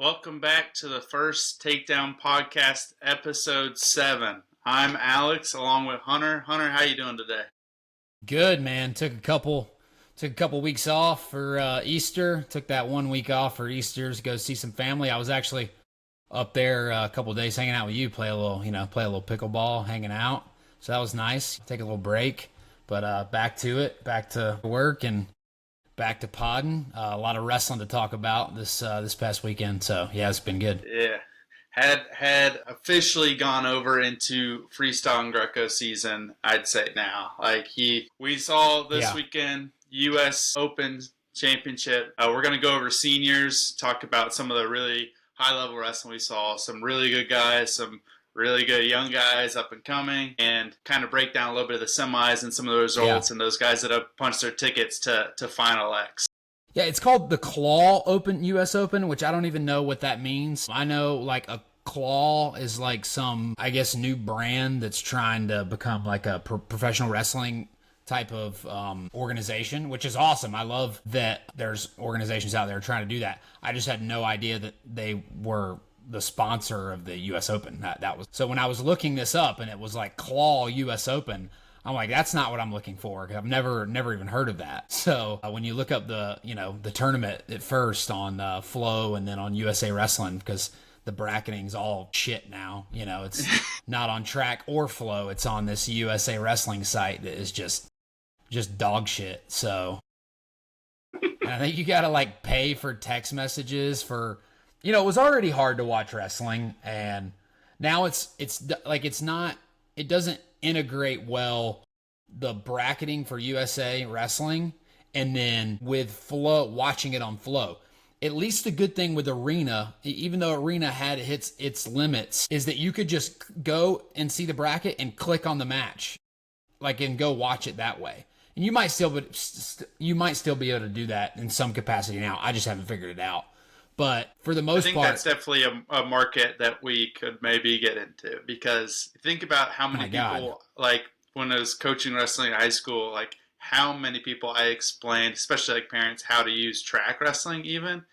Welcome back to the first Takedown podcast, episode 7. I'm Alex, along with Hunter. Hunter, how you doing today? Good, man. Took a couple weeks off for Easter. Took that 1 week off for Easter to go see some family. I was actually up there a couple of days hanging out with you, play a little pickleball, hanging out. So that was nice. Take a little break, but back to it, back to work and back to podding. A lot of wrestling to talk about this past weekend. So yeah, it's been good. Yeah. Had officially gone over into freestyle and Greco season, I'd say now. We saw this weekend U.S. Open Championship. We're going to go over seniors, talk about some of the really high-level wrestling we saw, some really good guys, some really good young guys up and coming, and kind of break down a little bit of the semis and some of the results and those guys that have punched their tickets to Final X. Yeah, it's called the Claw Open, U.S. Open, which I don't even know what that means. I know like a Claw is like some, I guess, new brand that's trying to become like a professional wrestling type of organization, which is awesome. I love that there's organizations out there trying to do that. I just had no idea that they were the sponsor of the U.S. Open. That was so when I was looking this up and it was like Claw U.S. Open, I'm like, that's not what I'm looking for. I've never even heard of that. So when you look up the tournament at first on Flow and then on USA Wrestling, because the bracketing's all shit now. It's not on Track or Flow. It's on this USA Wrestling site that is just dog shit. So I think you got to like pay for text messages for, it was already hard to watch wrestling, and now it doesn't integrate well the bracketing for USA Wrestling and then with Flow, watching it on Flow. At least the good thing with Arena, even though Arena had its limits, is that you could just go and see the bracket and click on the match, and go watch it that way. And you might still be able to do that in some capacity now. I just haven't figured it out. But for the most part, I think that's definitely a market that we could maybe get into, because think about how many people, when I was coaching wrestling in high school, how many people I explained, especially parents, how to use track wrestling even.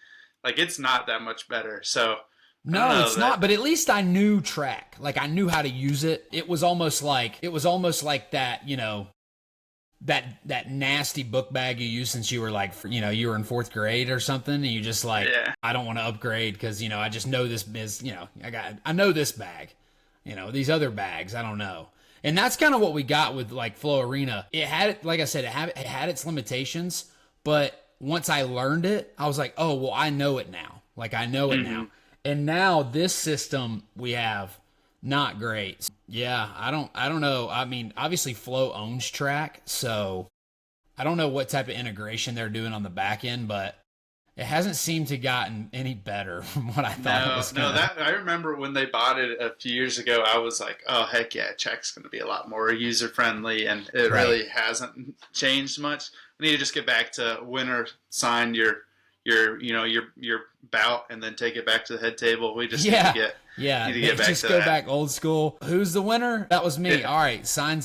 It's not that much better. So no, it's not. But at least I knew track. I knew how to use it. It was almost like that, that nasty book bag you used since you were you were in 4th grade or something, and you just I don't want to upgrade because I just know this is I know this bag, these other bags I don't know. And that's kind of what we got with Flow Arena. It had, like I said, it had its limitations, but once I learned it, I was like, oh well, I know it now. I know it now. And now this system we have, not great. Yeah, I don't know. I mean, obviously Flow owns Track, so I don't know what type of integration they're doing on the back end, but it hasn't seemed to gotten any better from what I thought it was gonna. No, I remember when they bought it a few years ago, I was like, oh heck yeah, Track's going to be a lot more user friendly, and it really hasn't changed much. We need to just get back to winner sign your bout and then take it back to the head table. We just need to get back old school. Who's the winner? That was me. Yeah. All right, sign,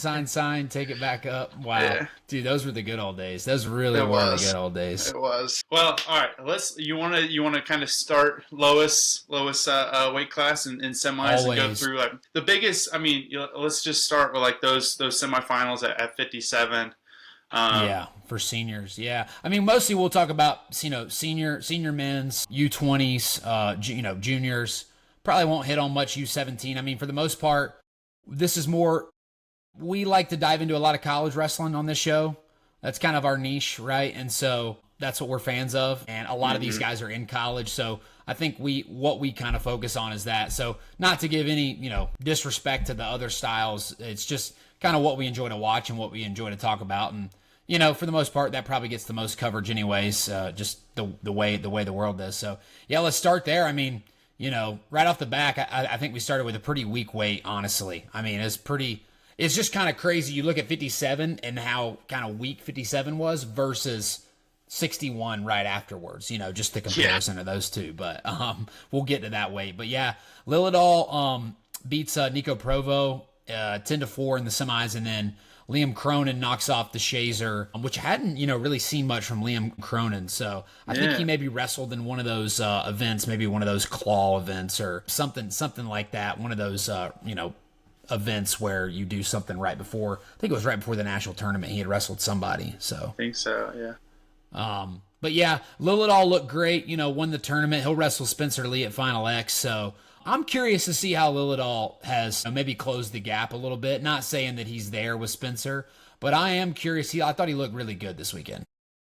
take it back up. Wow, yeah. Dude, those were the good old days. Those really were the good old days. It was. Well, all right. You want to kind of start lowest weight class in semis. Always. And go through the biggest. I mean, let's just start with those semifinals at 57. For seniors. Yeah. I mean, mostly we'll talk about, senior men's, U20s, juniors. Probably won't hit on much U17. I mean, for the most part, this is more, we like to dive into a lot of college wrestling on this show. That's kind of our niche, right? And so that's what we're fans of. And a lot of these guys are in college. So I think what we kind of focus on is that. So not to give any, disrespect to the other styles. It's just kind of what we enjoy to watch and what we enjoy to talk about. And, for the most part, that probably gets the most coverage anyways, just the way the world does. So, yeah, let's start there. I mean, right off the back, I think we started with a pretty weak weight, honestly. I mean, it's just kind of crazy. You look at 57 and how kind of weak 57 was versus 61 right afterwards, just the comparison of those two. But we'll get to that weight. But, yeah, Lilidol beats Nico Provo 10-4 in the semis, and then Liam Cronin knocks off the Shazer, which I hadn't, really seen much from Liam Cronin. So I think he maybe wrestled in one of those events, maybe one of those claw events or something like that. One of those, events where you do something right before. I think it was right before the national tournament. He had wrestled somebody. So I think so, yeah. But yeah, Lilladall looked great. Won the tournament. He'll wrestle Spencer Lee at Final X. So I'm curious to see how Lilladall has maybe closed the gap a little bit. Not saying that he's there with Spencer, but I am curious. I thought he looked really good this weekend.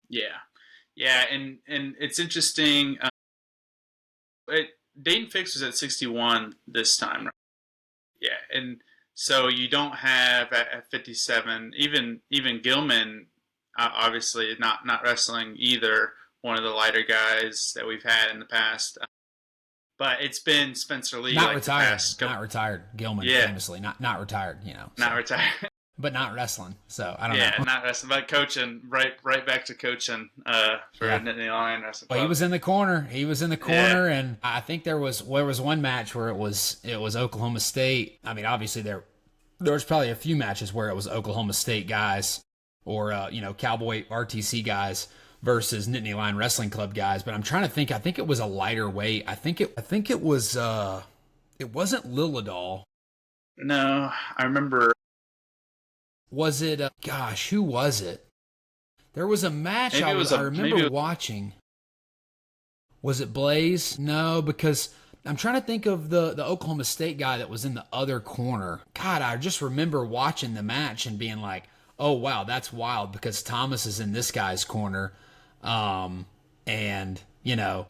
Yeah, and it's interesting. Dayton Fix was at 61 this time, right? Yeah, and so you don't have at 57 even Gilman, obviously not wrestling either, one of the lighter guys that we've had in the past. But it's been Spencer Lee. Not retired. Not retired. Gilman, famously. Not retired, Not retired. But not wrestling. So I don't know. Yeah, not wrestling, but coaching, right back to coaching for Nittany Lion Wrestling Club. Well, he was in the corner. And I think there was one match where it was Oklahoma State. I mean, obviously there was probably a few matches where it was Oklahoma State guys or Cowboy RTC guys versus Nittany Lion Wrestling Club guys. But I'm trying to think. I think it was a lighter weight. I think it was. It wasn't Lilladall. No, I remember. Was it? Who was it? There was a match I remember watching. Was it Blaze? No, because I'm trying to think of the Oklahoma State guy that was in the other corner. God, I just remember watching the match and being like, "Oh wow, that's wild," because Thomas is in this guy's corner, and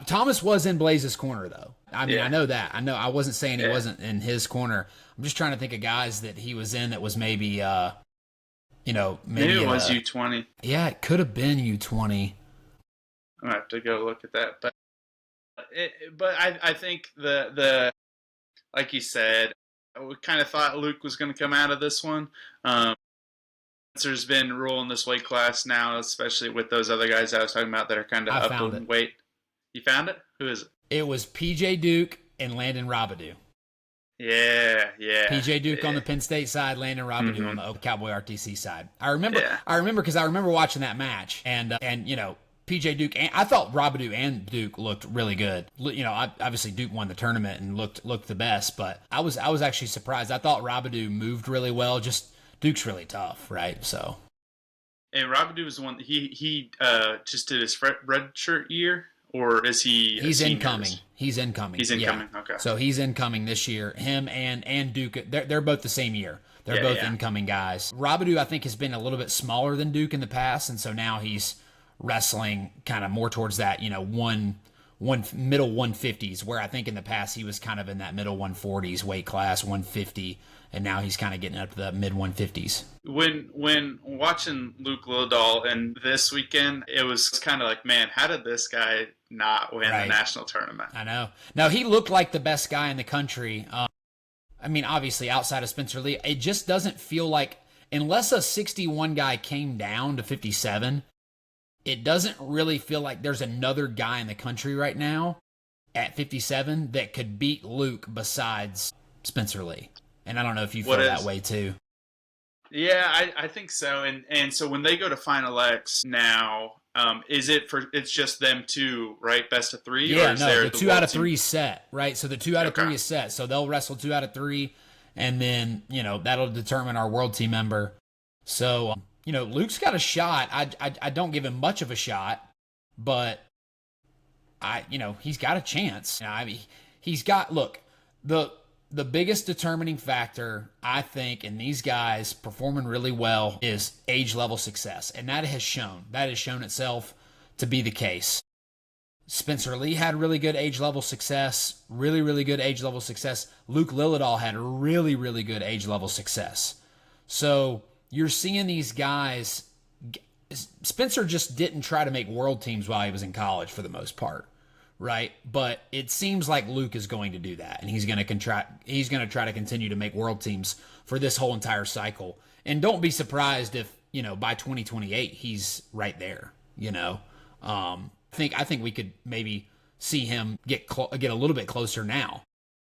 Thomas was in Blaze's corner though. I mean, I know that. I know I wasn't saying he wasn't in his corner. I'm just trying to think of guys that he was in that was maybe. Maybe it was U20. Yeah, it could have been U20. I'm gonna have to go look at that, but I think the like you said, we kind of thought Luke was going to come out of this one. Spencer's been ruling this weight class now, especially with those other guys I was talking about that are kind of up in weight. You found it? Who is it? It was PJ Duke and Landon Robidoux. Yeah. PJ Duke on the Penn State side, Landon Robidoux on the Cowboy RTC side. I remember because I remember watching that match, and PJ Duke. I thought Robidoux and Duke looked really good. Obviously Duke won the tournament and looked the best, but I was actually surprised. I thought Robidoux moved really well. Just Duke's really tough, right? So. And Robidoux was the one he just did his red shirt year. Or is he? He's incoming. He's incoming. Okay. So he's incoming this year. Him and Duke, they're both the same year. They're both incoming guys. Robidoux, I think, has been a little bit smaller than Duke in the past, and so now he's wrestling kind of more towards that, one middle 150s, where I think in the past he was kind of in that middle 140s weight class, 150, and now he's kind of getting up to the mid 150s. When watching Luke Lilladall and this weekend, it was kind of like, man, how did this guy not win the national tournament? I know. Now, he looked like the best guy in the country. I mean, obviously, outside of Spencer Lee, it just doesn't feel like, unless a 61 guy came down to 57, it doesn't really feel like there's another guy in the country right now at 57 that could beat Luke besides Spencer Lee. And I don't know if you feel that way too. Yeah, I think so. And so when they go to Final X now, it's just them two, right? Best of three? Yeah, the 2 out of 3 set, right? So the 2 out of 3 is set. So they'll wrestle 2 out of 3, and then, that'll determine our world team member. So, Luke's got a shot. I don't give him much of a shot, but he's got a chance. He's got, look, the biggest determining factor, I think, in these guys performing really well is age level success. And that has shown itself to be the case. Spencer Lee had really good age level success, really, really good age level success. Luke Lilladall had really, really good age level success. So you're seeing these guys. Spencer just didn't try to make world teams while he was in college for the most part. Right, but it seems like Luke is going to do that, and he's going to try to continue to make world teams for this whole entire cycle. And don't be surprised if by 2028 he's right there. I think we could maybe see him get a little bit closer now.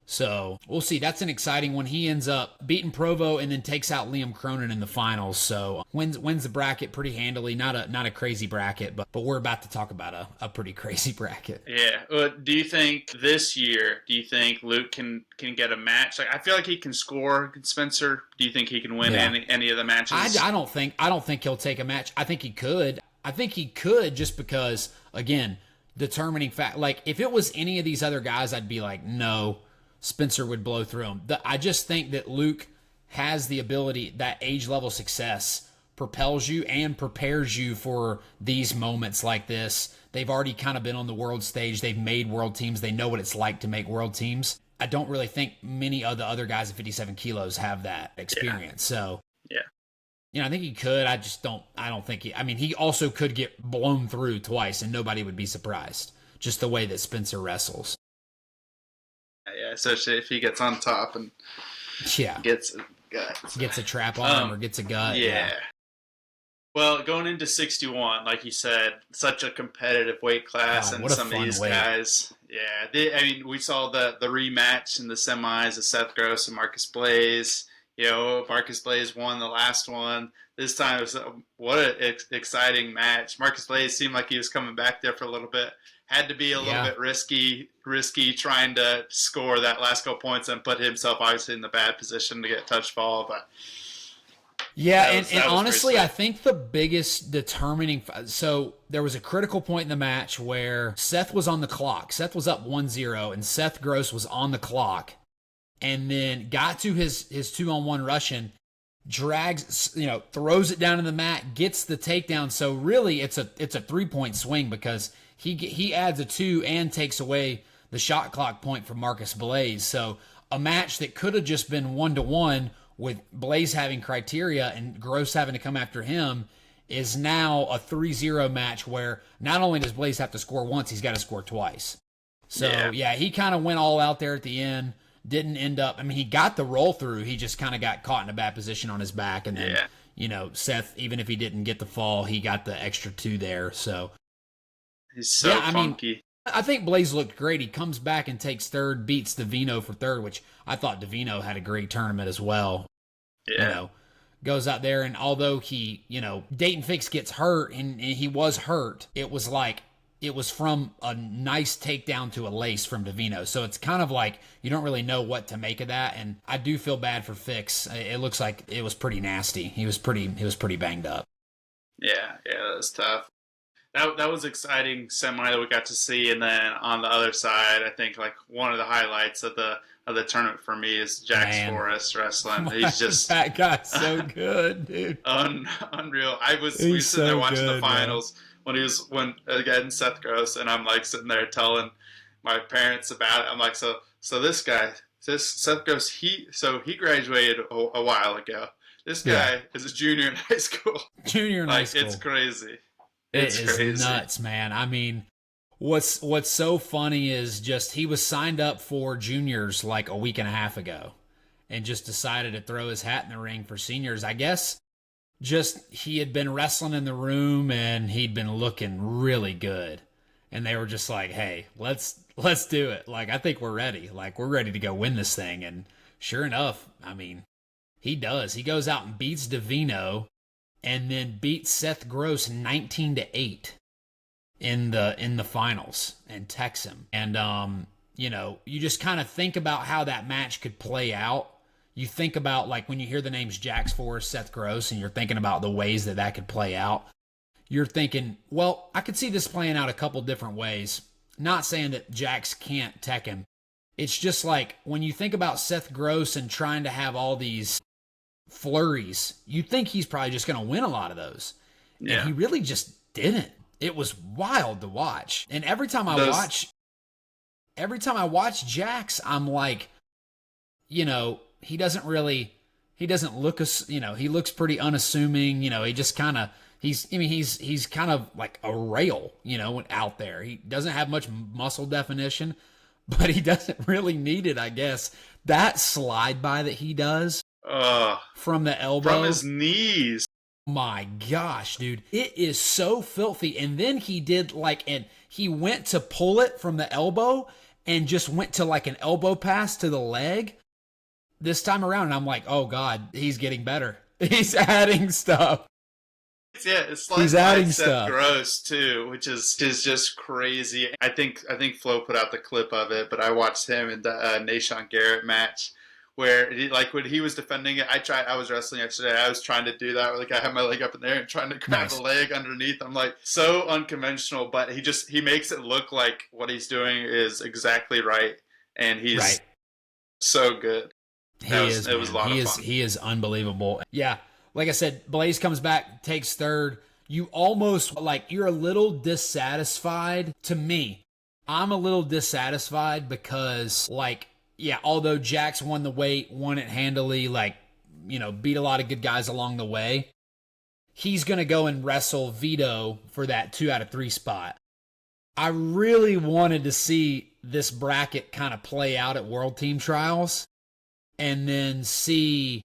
So we'll see. That's an exciting one. He ends up beating Provo and then takes out Liam Cronin in the finals. So wins the bracket pretty handily. Not a crazy bracket, but we're about to talk about a pretty crazy bracket. Yeah. Do you think this year? Do you think Luke can get a match? Like, I feel like he can score Spencer. Do you think he can win any of the matches? I don't think he'll take a match. I think he could. I think he could just because, again, determining fact. Like, if it was any of these other guys, I'd be like, no, Spencer would blow through him. I just think that Luke has the ability, that age level success propels you and prepares you for these moments like this. They've already kind of been on the world stage. They've made world teams. They know what it's like to make world teams. I don't really think many of the other guys at 57 kilos have that experience. Yeah. So, yeah. I think he could. I don't think he also could get blown through twice and nobody would be surprised. Just the way that Spencer wrestles. Yeah, especially if he gets on top and gets a gut. Gets a trap on him or gets a gut. Yeah. Well, going into 61, like you said, such a competitive weight class, and some of these guys. Yeah, we saw the rematch in the semis of Seth Gross and Marcus Blaze. Marcus Blaze won the last one. This time, it was what an exciting match. Marcus Blaze seemed like he was coming back there for a little bit. Had to be a little bit risky trying to score that last couple points and put himself obviously in the bad position to get touch ball. But and honestly, I think the biggest determining. So there was a critical point in the match where Seth was on the clock. Seth was up 1-0, and Seth Gross was on the clock, and then got to his 2-on-1 Russian, drags, throws it down to the mat, gets the takedown. So really, it's a 3-point swing because he adds a 2 and takes away the shot clock point from Marcus Blaze. So a match that could have just been 1-1 with Blaze having criteria and Gross having to come after him is now a 3-0 match where not only does Blaze have to score once, he's got to score twice. So he kind of went all out there at the end. Didn't end up, he got the roll through. He just kind of got caught in a bad position on his back. And then, Seth, even if he didn't get the fall, he got the extra 2 there. So he's so funky. I think Blaze looked great. He comes back and takes third, beats Davino for third, which I thought Davino had a great tournament as well. Yeah. Goes out there, and although he, Dayton Fix gets hurt, and he was hurt, it was like, it was from a nice takedown to a lace from Davino. So it's kind of like you don't really know what to make of that. And I do feel bad for Fix. It looks like it was pretty nasty. He was pretty banged up. Yeah, that was tough. That was exciting semi that we got to see. And then on the other side, I think like one of the highlights of the tournament for me is Jax Forrest wrestling. He's just that guy's so good, dude. Unreal. We sitting there watching the finals. Man. When again Seth Gross, and I'm like sitting there telling my parents about it. I'm like, so this guy, Seth Gross, he graduated a while ago. This guy is a junior in high school. Junior in high school. It's crazy. It's crazy. Nuts, man. What's so funny is just he was signed up for juniors like a week and a half ago, and just decided to throw his hat in the ring for seniors. I guess. Just he had been wrestling in the room and he'd been looking really good, and they were just like, "Hey, let's do it. Like, I think we're ready. Like, we're ready to go win this thing." And sure enough, he does. He goes out and beats Davino, and then beats Seth Gross 19-8 in the finals and techs him. And you just kind of think about how that match could play out. You think about, like, when you hear the names Jax Forrest, Seth Gross, and you're thinking about the ways that could play out, you're thinking, well, I could see this playing out a couple different ways. Not saying that Jax can't tech him. It's just like, when you think about Seth Gross and trying to have all these flurries, you think he's probably just going to win a lot of those. Yeah. And he really just didn't. It was wild to watch. And every time I watch Jax, I'm like, he doesn't look he looks pretty unassuming. He just kind of, he's kind of like a rail, out there. He doesn't have much muscle definition, but he doesn't really need it, I guess. That slide by that he does from the elbow, from his knees. My gosh, dude, it is so filthy. And then he did and he went to pull it from the elbow, and just went to like an elbow pass to the leg this time around. And I'm like, oh God, he's getting better. He's adding stuff. Yeah, it's like he's adding Seth stuff. Gross too, which is just crazy. I think Flo put out the clip of it, but I watched him in the Nahshon Garrett match where when he was defending it. I was wrestling yesterday. I was trying to do that. Like I had my leg up in there and trying to grab the leg underneath. I'm like so unconventional, but he makes it look like what he's doing is exactly right, and he's so good. It was a lot of fun. He is unbelievable. Yeah. Like I said, Blaze comes back, takes third. You almost, you're a little dissatisfied. To me, I'm a little dissatisfied because, although Jax won the weight, won it handily, beat a lot of good guys along the way, he's going to go and wrestle Vito for that 2 out of 3 spot. I really wanted to see this bracket kind of play out at World Team Trials and then see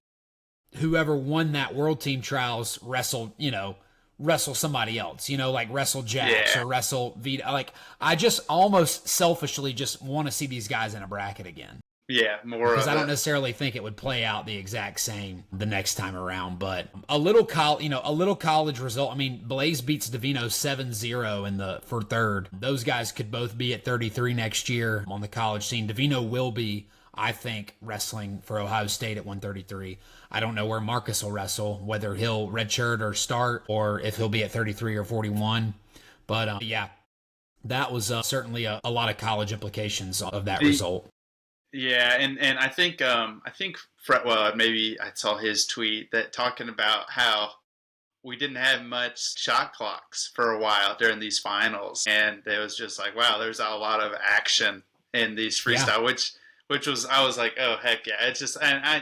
whoever won that World Team Trials wrestle somebody else, wrestle Jax or wrestle Vito. I just almost selfishly just want to see these guys in a bracket again. Yeah, more because I don't necessarily think it would play out the exact same the next time around, but a little college result. I mean, Blaze beats Davino 7-0 for third. Those guys could both be at 33 next year on the college scene. Davino will be, I think, wrestling for Ohio State at 133. I don't know where Marcus will wrestle, whether he'll redshirt or start, or if he'll be at 33 or 41. But that was certainly a lot of college implications of that result. Yeah, and I think Fretwell, maybe I saw his tweet that talking about how we didn't have much shot clocks for a while during these finals, and it was just like, wow, there's a lot of action in these freestyle, which was, I was like, oh heck yeah, it's just, and I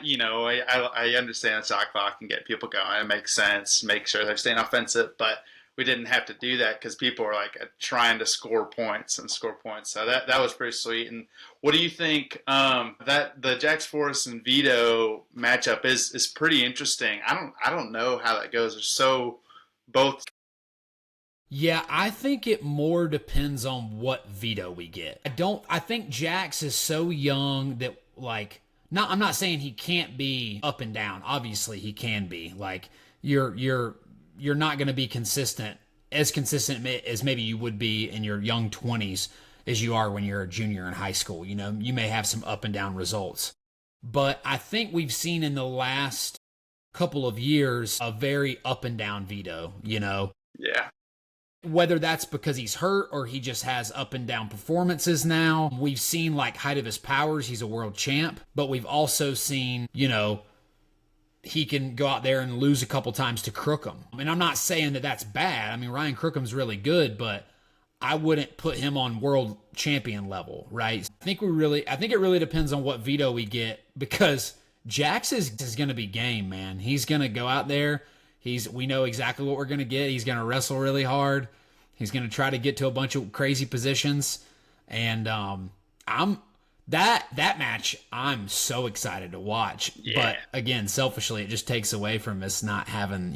understand the shot clock can get people going, it makes sense, make sure they're staying offensive, but we didn't have to do that because people were trying to score points. So that was pretty sweet. And what do you think that the Jax Forrest and Vito matchup is pretty interesting? I don't know how that goes. They're so both. Yeah, I think it more depends on what Vito we get. I think Jax is so young that I'm not saying he can't be up and down. Obviously he can be. You're not going to be consistent as maybe you would be in your young 20s as you are when you're a junior in high school. You may have some up and down results. But I think we've seen in the last couple of years a very up and down Vito, Yeah. Whether that's because he's hurt or he just has up and down performances now. We've seen height of his powers, he's a world champ, but we've also seen, he can go out there and lose a couple times to Crookham. I mean, I'm not saying that that's bad. I mean, Ryan Crookham's really good, but I wouldn't put him on world champion level, right? I think it really depends on what Vito we get, because Jax is going to be game, man. He's going to go out there. We know exactly what we're going to get. He's going to wrestle really hard. He's going to try to get to a bunch of crazy positions. And That match, I'm so excited to watch. Yeah. But again, selfishly, it just takes away from us not having,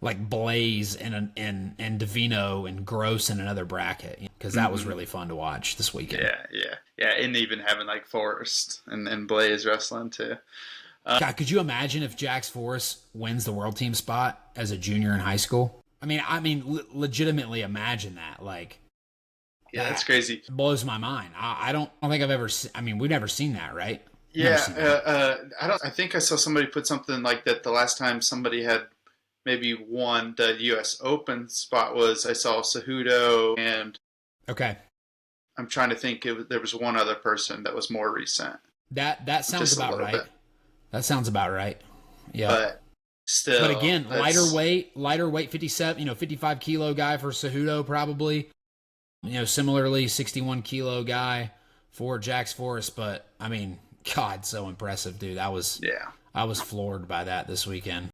Blaze and Davino and Gross in another bracket, because that was really fun to watch this weekend. Yeah, and even having Forrest and Blaze wrestling too. God, could you imagine if Jax Forrest wins the world team spot as a junior in high school? I mean, legitimately imagine that, Yeah, that's crazy. It blows my mind. I don't think I've ever we've never seen that, right? I think I saw somebody put something like that the last time somebody had maybe won the U.S. Open spot was, I saw Cejudo and... Okay. I'm trying to think, there was one other person that was more recent. That sounds about right. That sounds about right. Yeah. But still... But again, lighter weight, 57, 55 kilo guy for Cejudo probably. Similarly, 61 kilo guy for Jax Forrest, but I mean, God, so impressive, dude. I was floored by that this weekend.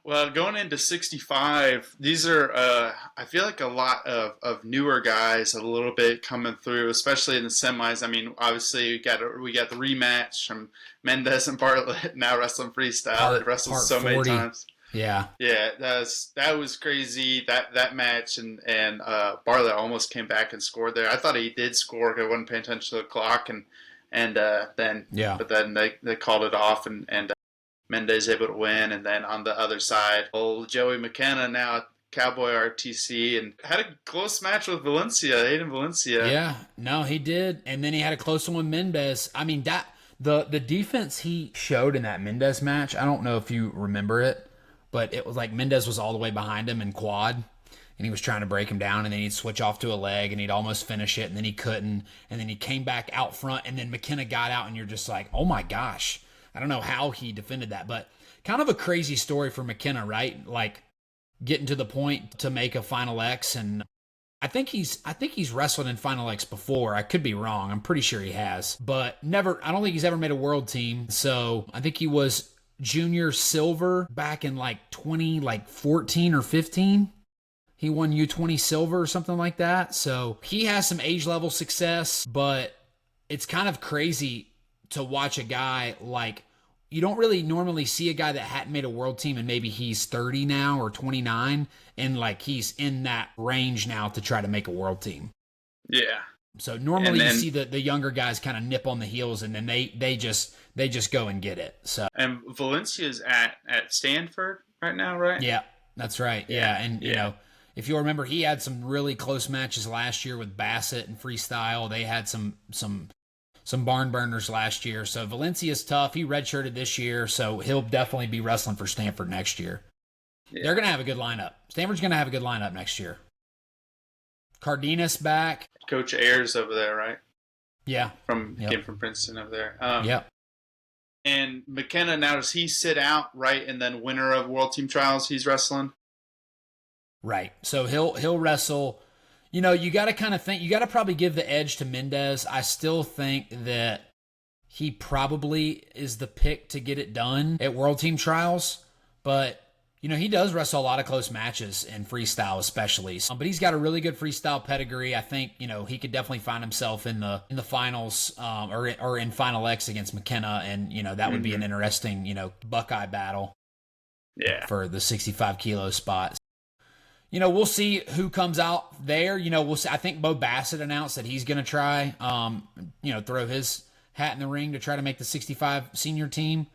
Well, going into 65, these are, I feel like a lot of newer guys a little bit coming through, especially in the semis. I mean, obviously we got the rematch from Mendez and Bartlett, now wrestling freestyle. They wrestled so many times. Yeah. Yeah, that was crazy. That match and Barlow almost came back and scored there. I thought he did score. I wasn't paying attention to the clock, and then Yeah. but then they called it off, and Mendez able to win. And then on the other side, old Joey McKenna now at Cowboy RTC and had a close match with Valencia, Aiden Valencia. Yeah. No, he did. And then he had a close one with Mendez. I mean, that the defense he showed in that Mendez match, I don't know if you remember it, but it was like Mendez was all the way behind him in quad, and he was trying to break him down, and then he'd switch off to a leg, and he'd almost finish it, and then he couldn't, and then he came back out front, and then McKenna got out, and you're just like, oh my gosh. I don't know how he defended that, but kind of a crazy story for McKenna, right? Like getting to the point to make a Final X, and I think he's wrestled in Final X before. I could be wrong. I'm pretty sure he has, but never. I don't think he's ever made a world team. So I think he was junior silver back in like 2014 or 15. He won U20 silver or something like that. So he has some age level success, but it's kind of crazy to watch a guy like, you don't really normally see a guy that hadn't made a world team and maybe he's 30 now or 29 and like he's in that range now to try to make a world team. Yeah. So normally you see the younger guys kind of nip on the heels and then they just go and get it. So and Valencia's at Stanford right now, right? Yeah, that's right. Yeah, and you know, if you'll remember, he had some really close matches last year with Bassett and freestyle. They had some barn burners last year. So Valencia's tough. He redshirted this year, so he'll definitely be wrestling for Stanford next year. Yeah. They're going to have a good lineup. Stanford's going to have a good lineup next year. Cardenas back. Coach Ayers over there, right? Yeah. Came from Princeton over there. Yep. And McKenna, now does he sit out, right? And then winner of World Team Trials, he's wrestling? Right. So he'll wrestle. You know, you got to kind of think, you got to probably give the edge to Mendez. I still think that he probably is the pick to get it done at World Team Trials. But, you know, he does wrestle a lot of close matches in freestyle especially. But he's got a really good freestyle pedigree. I think, you know, he could definitely find himself in the finals or in Final X against McKenna. And, you know, that would be an interesting, you know, Buckeye battle. Yeah. For the 65 kilo spot. You know, we'll see who comes out there. You know, we'll see. I think Bo Bassett announced that he's going to try, you know, throw his hat in the ring to try to make the 65 senior team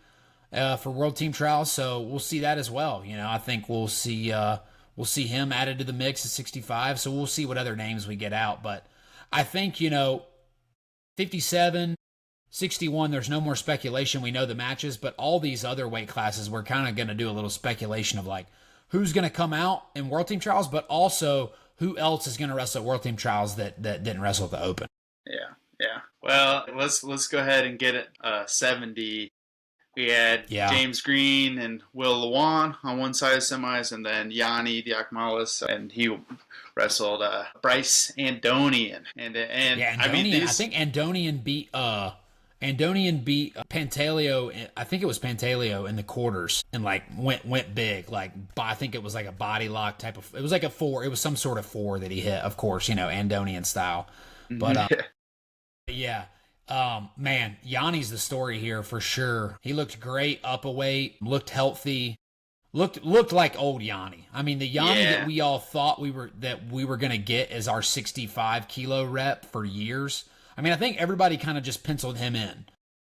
for World Team Trials. So we'll see that as well. You know, I think we'll see him added to the mix at 65. So we'll see what other names we get out. But I think, you know, 57, 61, there's no more speculation. We know the matches, but all these other weight classes, we're kind of going to do a little speculation of like, who's going to come out in World Team Trials, but also who else is going to wrestle at World Team Trials that didn't wrestle at the Open. Yeah. Well, let's go ahead and get it 70. We had James Green and Will Lewan on one side of semis, and then Yanni Diakmalis, and he wrestled Bryce Andonian. And Andonian, I mean, I think Andonian beat Pantaleo. I think it was Pantaleo in the quarters and like went big. Like I think it was like a body lock type of. It was like a 4. It was some sort of 4 that he hit. Of course, you know, Andonian style. But yeah, man, Yanni's the story here for sure. He looked great, up a weight, looked healthy, looked like old Yanni. I mean, the Yanni that we all thought we were gonna get as our 65 kilo rep for years. I mean, I think everybody kind of just penciled him in.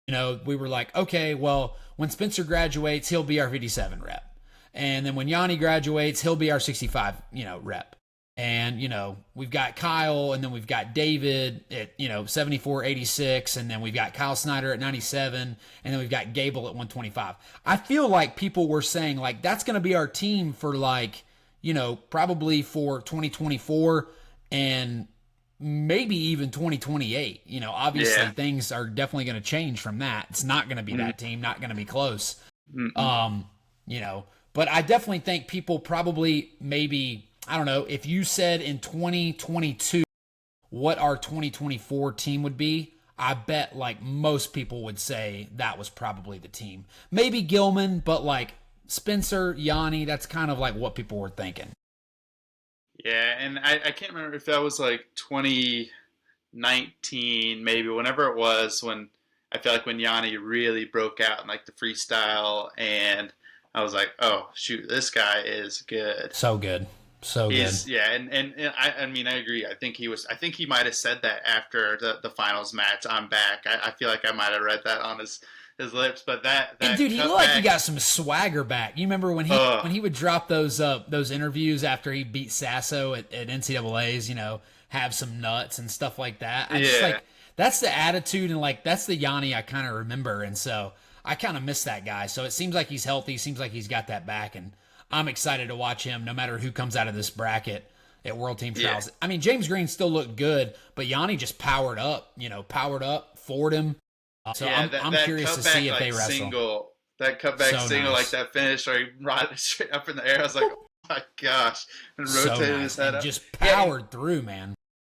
You know, we were like, okay, well, when Spencer graduates, he'll be our 57 rep. And then when Yanni graduates, he'll be our 65, you know, rep. And, you know, we've got Kyle, and then we've got David at, you know, 74, 86, and then we've got Kyle Snyder at 97, and then we've got Gable at 125. I feel like people were saying, like, that's going to be our team for, like, you know, probably for 2024 and maybe even 2028. You know, obviously things are definitely going to change from that. It's not going to be that team, not going to be close. You know, but I definitely think people probably maybe, I don't know, if you said in 2022 what our 2024 team would be, I bet like most people would say that was probably the team. Maybe Gilman, but like Spencer, Yanni, that's kind of like what people were thinking. Yeah, and I can't remember if that was like 2019, maybe, whenever it was, when I feel like when Yanni really broke out in like the freestyle and I was like, oh shoot, this guy is good. So good. So He's good. yeah, and I mean I agree. I think he might have said that after the finals match. I'm back. I feel like I might have read that on his lips. But And that dude, he looked like he cutback, got some swagger back. You remember when he would drop those interviews after he beat Sasso at NCAA's, have some nuts and stuff like that. I just yeah, like that's the attitude and like that's the Yanni I kind of remember, and so I kind of miss that guy. So it seems like he's healthy. Seems like he's got that back, and I'm excited to watch him no matter who comes out of this bracket at World Team Trials. yeah, I mean, James Green still looked good, but Yanni just powered up, forward him. So yeah. I'm That curious to cutback see if they like wrestle. single, that cutback So single, like nice. that finish where he brought it straight up in the air. I was like, oh my gosh, and So rotated nice. his head And up. just Yeah, powered through, man.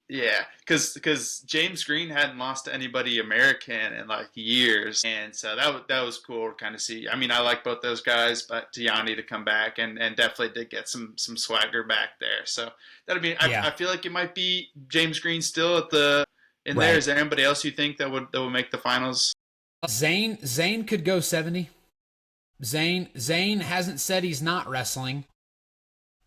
yeah, because James Green hadn't lost to anybody American in like years, and so that was cool to kind of see. I mean, I like both those guys, but Gianni to come back and definitely did get some swagger back there. So that'll be. Yeah. I feel like it might be James Green still at the in there. Right. Is there anybody else you think that would make the finals? Zane could go 70. Zane hasn't said he's not wrestling.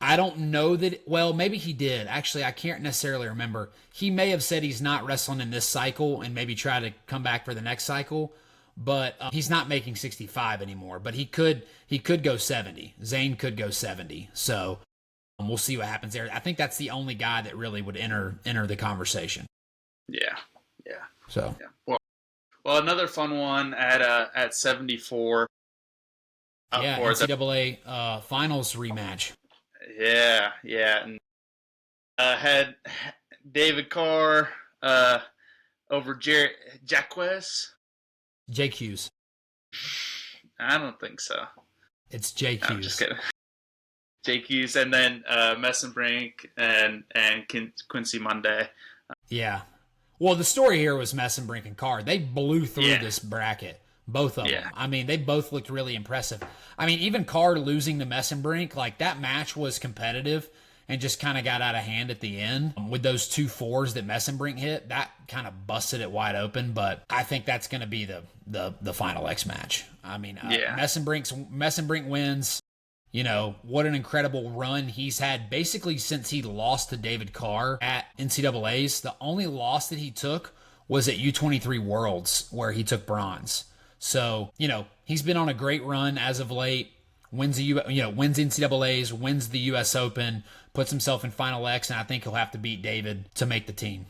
I don't know that. Well, maybe he did. Actually, I can't necessarily remember. He may have said he's not wrestling in this cycle and maybe try to come back for the next cycle. But he's not making 65 anymore. But he could go 70. Zane could go 70. So we'll see what happens there. I think that's the only guy that really would enter the conversation. Yeah, yeah, So yeah. Well, another fun one at 74. Up yeah, for the NCAA finals rematch. yeah, and had David Carr over Jarrett Jacquez. JQ's. I don't think so. It's No, I'm just JQ's. kidding. JQ's, and then Messenbrink and Quincy Monday. Yeah. Well, the story here was Messenbrink and Carr. They blew through Yeah. this bracket, both of Yeah. them. I mean, they both looked really impressive. I mean, even Carr losing to Messenbrink, like that match was competitive and just kind of got out of hand at the end with those 2 4s that Messenbrink hit. That kind of busted it wide open, but I think that's going to be the final X match. I mean, Yeah. Messenbrink wins. What an incredible run he's had basically since he lost to David Carr at NCAA's. The only loss that he took was at U23 Worlds where he took bronze. So, he's been on a great run as of late. Wins wins NCAA's, wins the US Open, puts himself in Final X, and I think he'll have to beat David to make the team.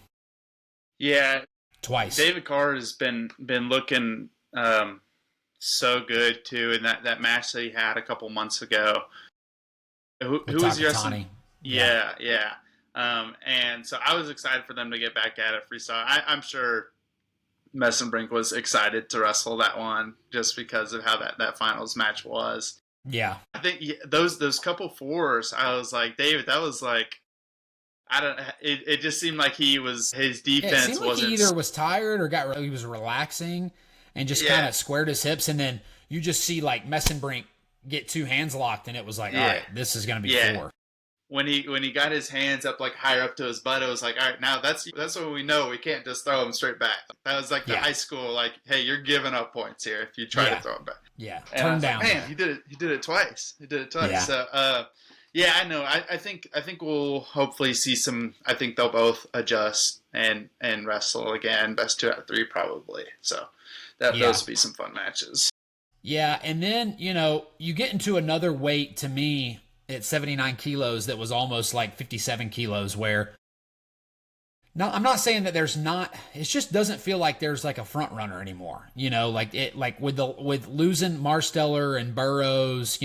Yeah, Twice. David Carr has been looking so good too in that match that he had a couple months ago. Who was he wrestling? Takatani. Yeah. And so I was excited for them to get back at it freestyle. I'm sure Messenbrink was excited to wrestle that one just because of how that finals match was. Yeah. I think those couple 4s, I was like, David, that was like, I don't. It just seemed like his It defense seemed like wasn't. he either was tired or he was relaxing and just kind of squared his hips, and then you just see like Messenbrink get 2 hands locked, and it was like, all right, this is going to be 4. When he got his hands up like higher up to his butt, it was like, all right, now that's what we know. We can't just throw him straight back. That was like the high school, like, hey, you're giving up points here if you try to throw him back. Yeah, And turn down. Like, man, he did it twice. Yeah. So, yeah, I know. I think we'll hopefully see some. I think they'll both adjust and wrestle again. Best 2 out of 3 probably. So those will be some fun matches. Yeah, and then you get into another weight to me at 79 kilos that was almost like 57 kilos. Where no, I'm not saying that there's not. It just doesn't feel like there's like a front runner anymore. Like with losing Marsteller and Burroughs.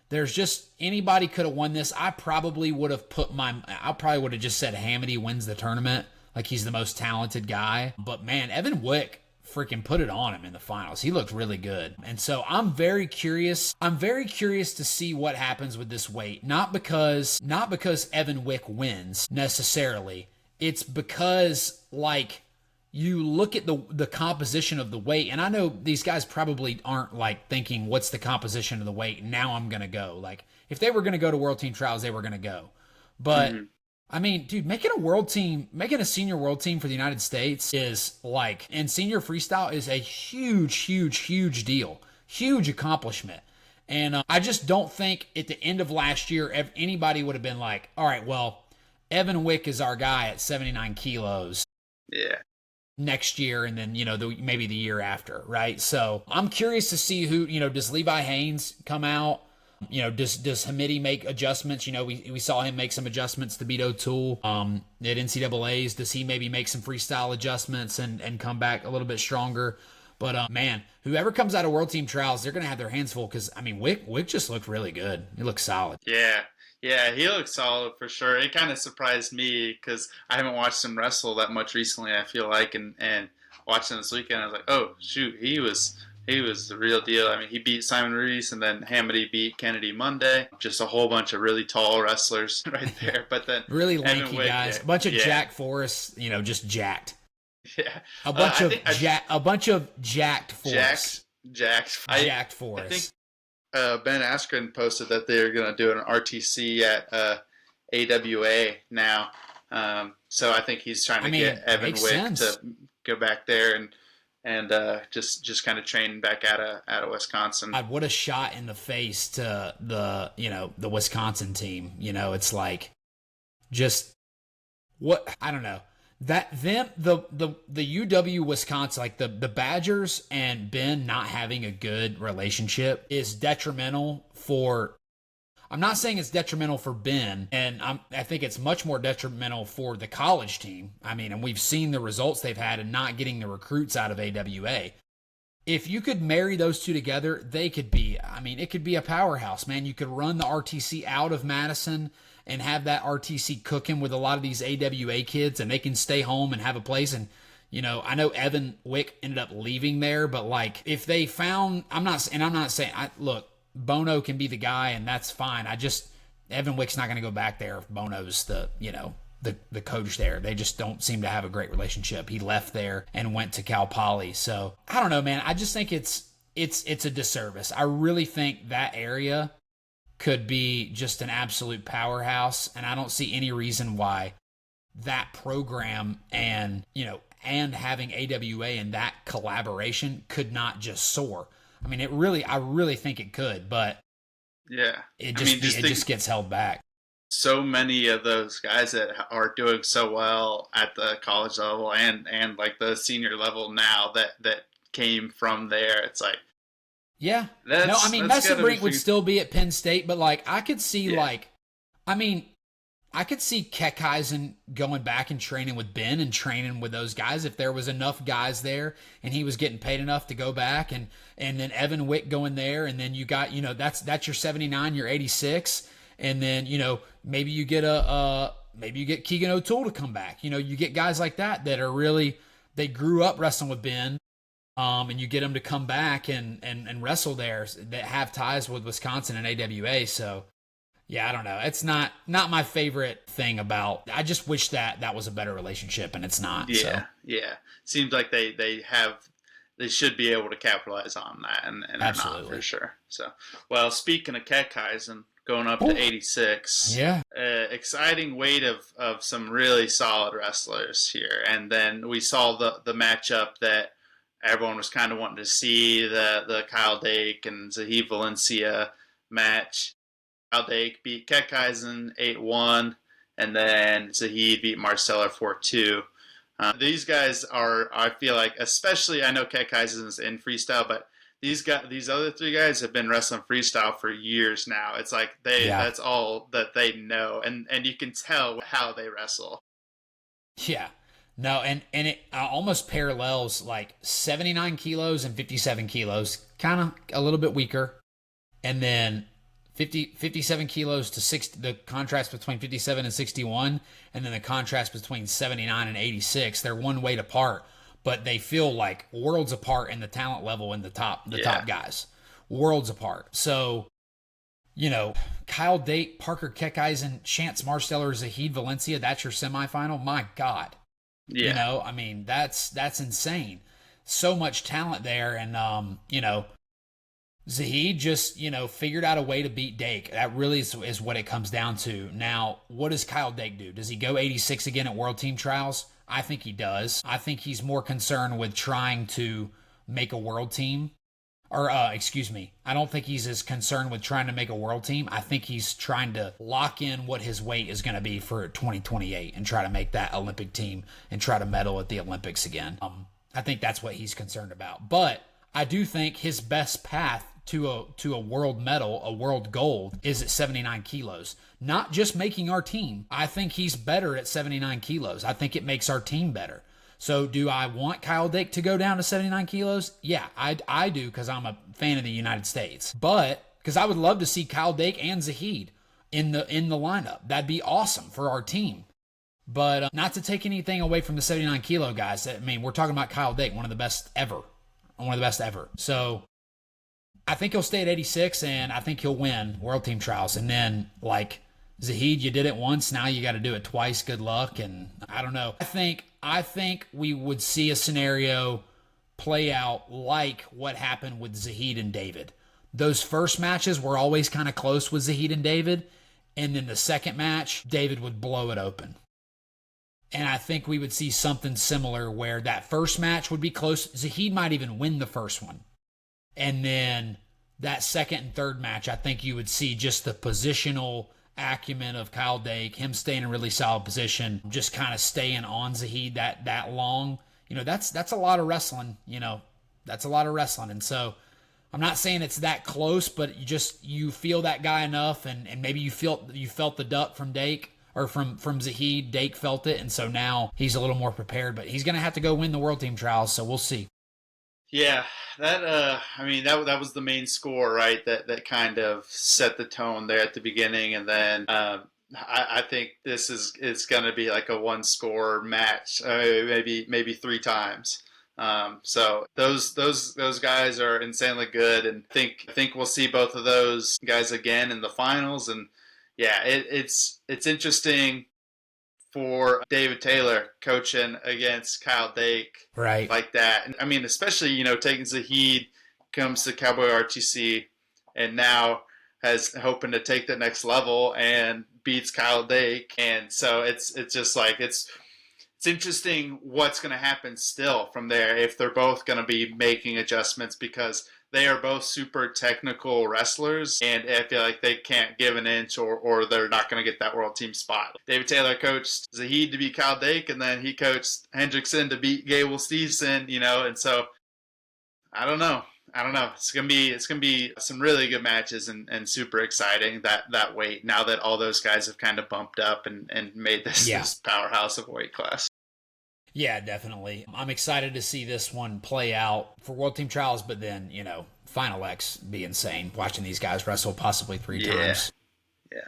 There's just anybody could have won this. I probably would have just said Hamity wins the tournament. Like he's the most talented guy. But man, Evan Wick freaking put it on him in the finals. He looked really good. And so I'm very curious. I'm very curious to see what happens with this weight. Not because Evan Wick wins necessarily. It's because like you look at the composition of the weight, and I know these guys probably aren't like thinking, what's the composition of the weight? Now I'm going to go. Like, if they were going to go to World Team Trials, they were going to go. But, I mean, dude, making a senior world team for the United States is like, and senior freestyle is a huge, huge, huge deal. Huge accomplishment. And I just don't think at the end of last year, if anybody would have been like, all right, well, Evan Wick is our guy at 79 kilos. Yeah. Next year, and then, maybe the year after, right? So I'm curious to see who, does Levi Haynes come out? Does Hamidi make adjustments? We saw him make some adjustments to beat O'Toole at NCAA's. Does he maybe make some freestyle adjustments and come back a little bit stronger? But man, whoever comes out of World Team Trials, they're gonna have their hands full because Wick just looked really good. He looked solid. Yeah, he looked solid for sure. It kind of surprised me because I haven't watched him wrestle that much recently. I feel like, and watching this weekend, I was like, oh shoot, he was the real deal. I mean, he beat Simon Reese, and then Hamidi beat Kennedy Monday. Just a whole bunch of really tall wrestlers right there. But then really lanky guys, a bunch of Jack Forrest, just jacked. Yeah, a bunch of jacked Forrest. Jacked Forrest. I think Ben Askren posted that they're going to do an RTC at AWA now. So I think he's trying to get Evan Wick to go back there and just kind of train back out of Wisconsin. What a shot in the face to the Wisconsin team. It's like just what I don't know. That the UW Wisconsin, like the Badgers and Ben not having a good relationship is detrimental for. I'm not saying it's detrimental for Ben, and I think it's much more detrimental for the college team. I mean, and we've seen the results they've had in not getting the recruits out of AWA. If you could marry those two together, they could be. I mean, it could be a powerhouse, man. You could run the RTC out of Madison and have that RTC cooking with a lot of these AWA kids, and they can stay home and have a place. And, I know Evan Wick ended up leaving there, but like if they found, I'm not saying, look, Bono can be the guy and that's fine. Evan Wick's not going to go back there if Bono's the coach there. They just don't seem to have a great relationship. He left there and went to Cal Poly. So I don't know, man. I just think it's a disservice. I really think that area could be just an absolute powerhouse, and I don't see any reason why that program and having AWA and that collaboration could not just soar. I mean, I really think it could, but yeah, it just gets held back. So many of those guys that are doing so well at the college level and like the senior level now that came from there. It's like, yeah. Messenbrink would still be at Penn State, but like I could see I could see Keckeisen going back and training with Ben and training with those guys if there was enough guys there and he was getting paid enough to go back, and then Evan Wick going there, and then you got, that's your 79, your 86, and then, maybe you get Keegan O'Toole to come back. You get guys like that are really, they grew up wrestling with Ben. And you get them to come back and wrestle there that have ties with Wisconsin and AWA. So, yeah, I don't know. It's not my favorite thing about. I just wish that was a better relationship, and it's not. Yeah, so. Yeah. Seems like they should be able to capitalize on that, and they're not for sure. So, well, speaking of Keckeisen, going up to 86. Yeah. Exciting weight of some really solid wrestlers here, and then we saw the matchup that everyone was kind of wanting to see, the Kyle Dake and Zahid Valencia match. Kyle Dake beat Keckeisen 8-1, and then Zahid beat Marcella 4-2. These guys are, I feel like, especially, I know Keckeisen's in freestyle, but these other three guys have been wrestling freestyle for years now. It's like that's all that they know, and you can tell how they wrestle. Yeah. No, and it almost parallels like 79 kilos and 57 kilos, kind of a little bit weaker. And then 57 kilos to 60, the contrast between 57 and 61, and then the contrast between 79 and 86. They're one weight apart, but they feel like worlds apart in the talent level in the top guys. Worlds apart. So, Kyle Date, Parker Keckeisen, Chance Marsteller, Zahid Valencia, that's your semifinal. My God. Yeah. That's insane. So much talent there. And, Zahid just, figured out a way to beat Dake. That really is what it comes down to. Now, what does Kyle Dake do? Does he go 86 again at World Team Trials? I think he does. I think he's more concerned with trying to make a world team. or excuse me, I don't think he's as concerned with trying to make a world team. I think he's trying to lock in what his weight is going to be for 2028 and try to make that Olympic team and try to medal at the Olympics again. I think that's what he's concerned about. But I do think his best path to a world medal, a world gold, is at 79 kilos. Not just making our team. I think he's better at 79 kilos. I think it makes our team better. So do I want Kyle Dake to go down to 79 kilos? Yeah, I do, because I'm a fan of the United States. But because I would love to see Kyle Dake and Zahid in the lineup. That'd be awesome for our team. But not to take anything away from the 79 kilo guys. I mean, we're talking about Kyle Dake, one of the best ever. One of the best ever. So I think he'll stay at 86, and I think he'll win World Team Trials. And then, like, Zahid, you did it once, now you got to do it twice. Good luck. And I don't know. I think we would see a scenario play out like what happened with Zahid and David. Those first matches were always kind of close with Zahid and David, and then the second match, David would blow it open. And I think we would see something similar where that first match would be close. Zahid might even win the first one. And then that second and third match, I think you would see just the positional acumen of Kyle Dake, him staying in a really solid position, just kind of staying on Zahid that long. You know, that's a lot of wrestling. You know, that's a lot of wrestling. And so I'm not saying it's that close, but you feel that guy enough, and maybe you felt the duck from Dake. Or from Zahid. Dake felt it, and so now he's a little more prepared. But he's going to have to go win the World Team Trials, so we'll see. Yeah, that was the main score, right? That kind of set the tone there at the beginning, and then I think this is going to be like a one-score match, maybe three times. So those guys are insanely good, and I think we'll see both of those guys again in the finals. And yeah, it's interesting for David Taylor coaching against Kyle Dake, right, like that. And I mean, especially taking Zahid, comes to Cowboy RTC, and now has hoping to take the next level and beats Kyle Dake. And so it's just like it's interesting what's going to happen still from there if they're both going to be making adjustments, because they are both super technical wrestlers, and I feel like they can't give an inch or they're not going to get that world team spot. David Taylor coached Zahid to beat Kyle Dake, and then he coached Hendrickson to beat Gable Stevenson, and so I don't know. It's gonna be some really good matches and super exciting that weight, now that all those guys have kind of bumped up and made this powerhouse of a weight class. Yeah, definitely. I'm excited to see this one play out for World Team Trials, but then, Final X be insane, watching these guys wrestle possibly three times. Yeah.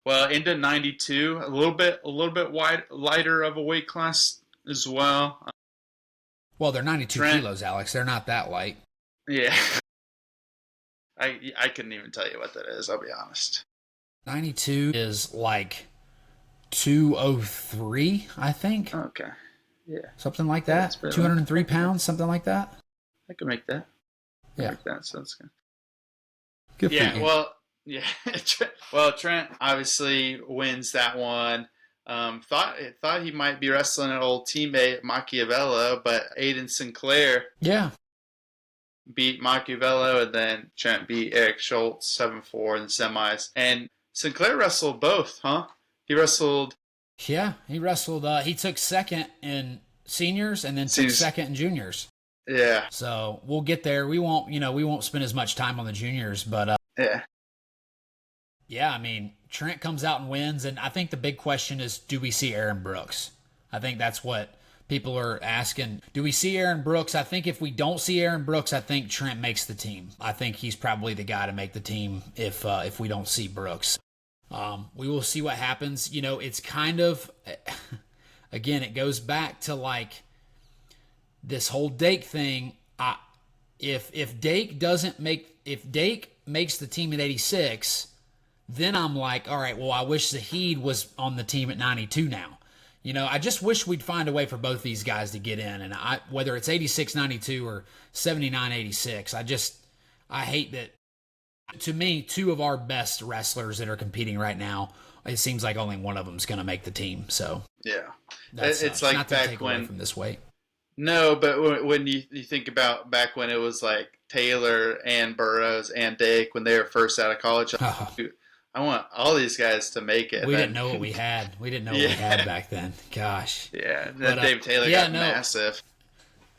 Well, into 92, a little bit lighter of a weight class as well. Well, they're 92 kilos, Alex. They're not that light. Yeah. I couldn't even tell you what that is, I'll be honest. 92 is like 203, I think. Okay. Yeah. Something like that. 203 pounds, something like that. I can make that. Yeah. Make that sounds good. Good for you. Well, yeah. Well, Trent obviously wins that one. Thought he might be wrestling an old teammate Machiavello, but Aiden Sinclair beat Machiavello, and then Trent beat Eric Schultz 7-4 in the semis. And Sinclair wrestled both, huh? He wrestled. Yeah, he wrestled. He took second in seniors and then took second in juniors. Yeah. So we'll get there. We won't spend as much time on the juniors, but yeah. Yeah, I mean, Trent comes out and wins, and I think the big question is, do we see Aaron Brooks? I think that's what people are asking. Do we see Aaron Brooks? I think if we don't see Aaron Brooks, I think Trent makes the team. I think he's probably the guy to make the team if we don't see Brooks. We will see what happens. It's kind of, again, it goes back to like this whole Dake thing. If Dake makes the team at 86, then I'm like, all right, well, I wish Zahid was on the team at 92 now. I just wish we'd find a way for both these guys to get in, and whether it's 86-92 or 79-86, I hate that. To me, two of our best wrestlers that are competing right now, it seems like only one of them is going to make the team. So yeah, it's like not to back take when away from this weight. No, but when you think about back when it was like Taylor and Burrows and Dake when they were first out of college, I want all these guys to make it. We didn't know what we had. We didn't know what we had back then. Gosh. Yeah, But Dave Taylor got massive.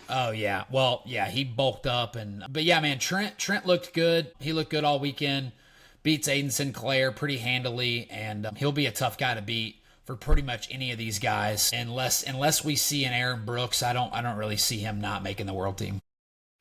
Oh yeah. Well, yeah, he bulked up but yeah, man, Trent looked good. He looked good all weekend. Beats Aiden Sinclair pretty handily, and he'll be a tough guy to beat for pretty much any of these guys. Unless we see an Aaron Brooks, I don't really see him not making the world team.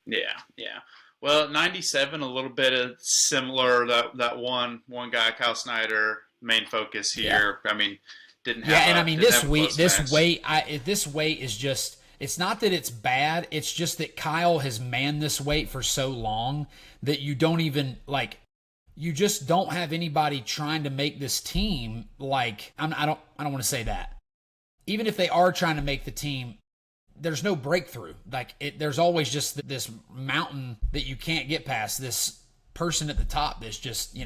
Yeah, yeah. Well, 97, a little bit of similar that one guy, Kyle Snyder, main focus here. Yeah. I mean, didn't have. Yeah, and I mean this weight is just. It's not that it's bad. It's just that Kyle has manned this weight for so long that you don't even like. You just don't have anybody trying to make this team like. I don't want to say that. Even if they are trying to make the team, there's no breakthrough. There's always just this mountain that you can't get past. This person at the top that's just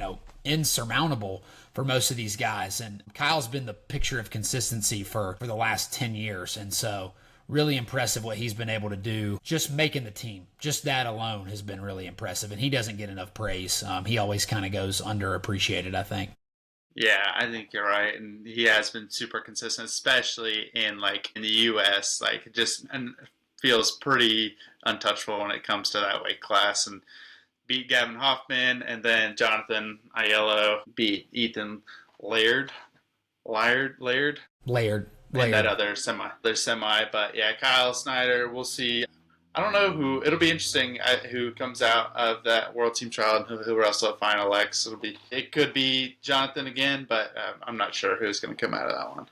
insurmountable for most of these guys. And Kyle's been the picture of consistency for the last 10 years, and so. Really impressive what he's been able to do. Just making the team. Just that alone has been really impressive. And he doesn't get enough praise. He always kind of goes underappreciated, I think. Yeah, I think you're right. And he has been super consistent, especially in the U.S. And feels pretty untouchable when it comes to that weight class. And beat Gavin Hoffman, and then Jonathan Aiello beat Ethan Laird. And that other semi, but yeah, Kyle Snyder, we'll see. I don't know who, it'll be interesting who comes out of that World Team Trial and who wrestle at Final X. It could be Jonathan again, but I'm not sure who's going to come out of that one.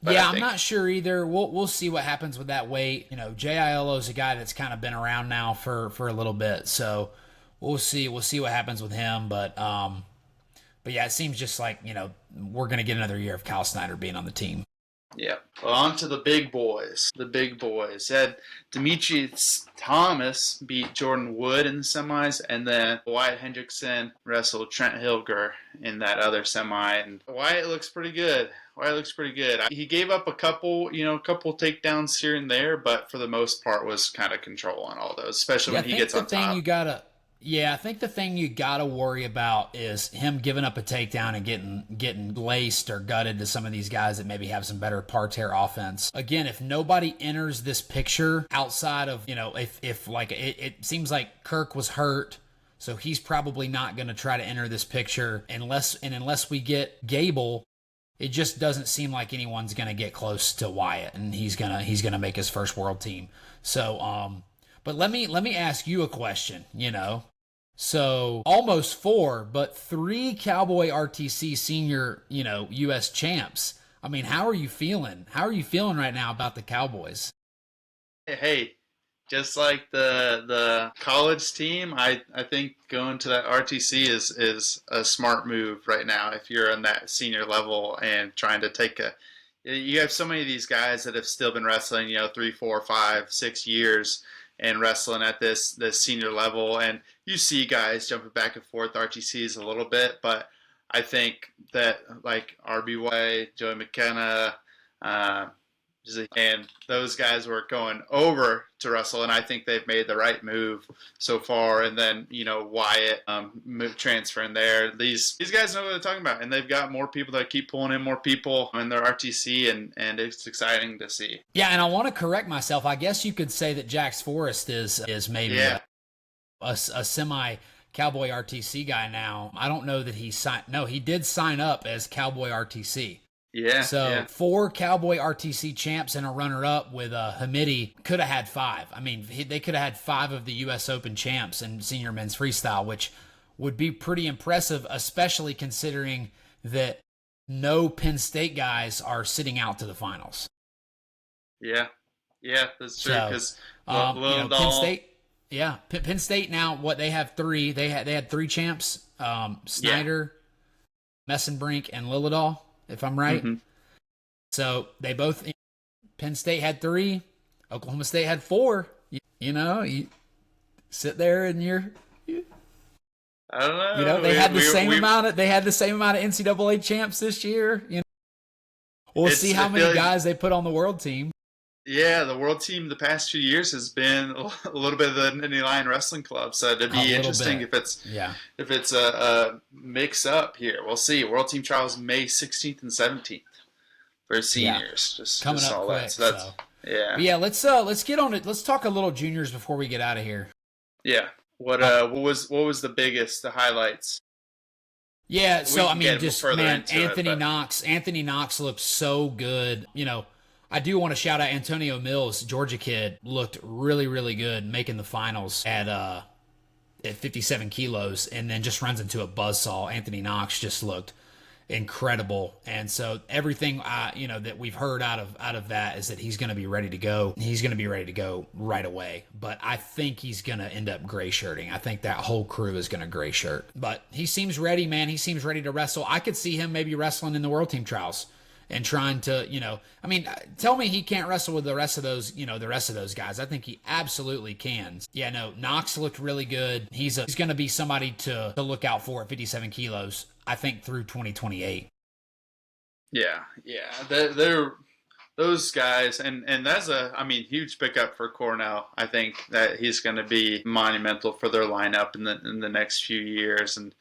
But yeah, I'm not sure either. We'll see what happens with that weight. Jay Aiello is a guy that's kind of been around now for a little bit, so we'll see what happens with him. But yeah, it seems just like we're going to get another year of Kyle Snyder being on the team. Yeah. Well, on to the big boys. Had Demetrius Thomas beat Jordan Wood in the semis, and then Wyatt Hendrickson wrestled Trent Hilger in that other semi. And Wyatt looks pretty good. He gave up a couple takedowns here and there, but for the most part was kind of controlling all those, especially when he gets on top. I think the thing you gotta worry about is him giving up a takedown and getting laced or gutted to some of these guys that maybe have some better parterre offense. Again, if nobody enters this picture outside of if it seems like Kirk was hurt, so he's probably not going to try to enter this picture unless we get Gable. It just doesn't seem like anyone's going to get close to Wyatt, and he's gonna make his first world team. So but let me ask you a question, So almost 4, but 3 Cowboy RTC senior, U.S. champs. I mean, how are you feeling? How are you feeling right now about the Cowboys? Hey, just like the college team, I think going to that RTC is a smart move right now if you're on that senior level and trying to you have so many of these guys that have still been wrestling, 3, 4, 5, 6 years and wrestling at this senior level, and you see guys jumping back and forth RTCs a little bit, but I think that RBY, Joey McKenna, and those guys were going over to wrestle, and I think they've made the right move so far. And then Wyatt transferring there. These guys know what they're talking about, and they've got more people that keep pulling in more people in their RTC, and it's exciting to see. Yeah, and I want to correct myself. I guess you could say that Jax Forrest is maybe a semi Cowboy RTC guy now. I don't know that he signed. No, he did sign up as Cowboy RTC. Yeah. So 4 Cowboy RTC champs and a runner-up with Hamidi could have had 5. I mean, they could have had 5 of the U.S. Open champs in senior men's freestyle, which would be pretty impressive, especially considering that no Penn State guys are sitting out to the finals. Yeah, that's true. Because Penn State. Yeah, Penn State now. What they have 3. They had 3 champs: Snyder, Messenbrink, and Lillidahl, if I'm right. Mm-hmm. So they both. Penn State had 3. Oklahoma State had 4. You sit there and I don't know. They had the same amount. They had the same amount of NCAA champs this year. We'll see how many guys they put on the world team. Yeah, the world team the past few years has been a little bit of the Nittany Lion Wrestling Club, so it'd A be little interesting bit. if it's Yeah. a mix up here. We'll see. World Team Trials May 16th and 17th for Yeah. seniors. Coming Just up saw that. quick. So that's So, yeah but yeah, let's get on it. Let's talk a little juniors before we get out of here. yeah. Uh, What was the biggest, the highlights? yeah. We So I can mean, get just further man, into it, but Anthony Knox looked so good. I do want to shout out Antonio Mills, Georgia kid, looked really, really good, making the finals at 57 kilos, and then just runs into a buzzsaw. Anthony Knox just looked incredible, and so everything that we've heard out of that is that he's going to be ready to go. He's going to be ready to go right away. But I think he's going to end up gray shirting. I think that whole crew is going to gray shirt. But he seems ready, man. He seems ready to wrestle. I could see him maybe wrestling in the World Team Trials and trying to, I mean, tell me he can't wrestle with the rest of those, the rest of those guys. I think he absolutely can. Yeah, no, Knox looked really good. He's going to be somebody to look out for at 57 kilos, I think, through 2028. yeah, they're those guys, and that's huge pickup for Cornell. I think that he's going to be monumental for their lineup in the next few years, and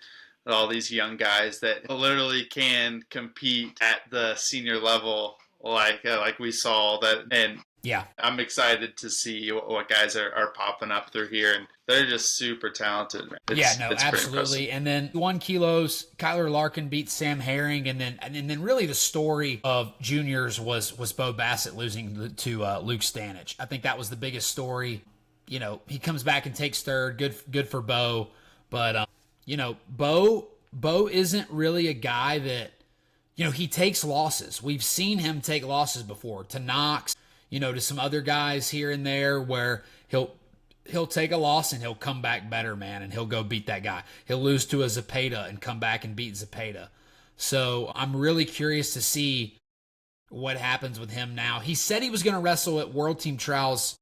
all these young guys that literally can compete at the senior level, like we saw that. And Yeah. I'm excited to see what guys are popping up through here, and they're just super talented. It's Absolutely. And then 1 kilos, Kyler Larkin beat Sam Herring, and then really the story of juniors was Bo Bassett losing to Luke Stanich. I think that was the biggest story. He comes back and takes third. Good for Bo, but Bo isn't really a guy that, he takes losses. We've seen him take losses before to Knox, to some other guys here and there where he'll take a loss and he'll come back better, man, and he'll go beat that guy. He'll lose to a Zepeda and come back and beat Zepeda. So I'm really curious to see what happens with him now. He said he was going to wrestle at World Team Trials,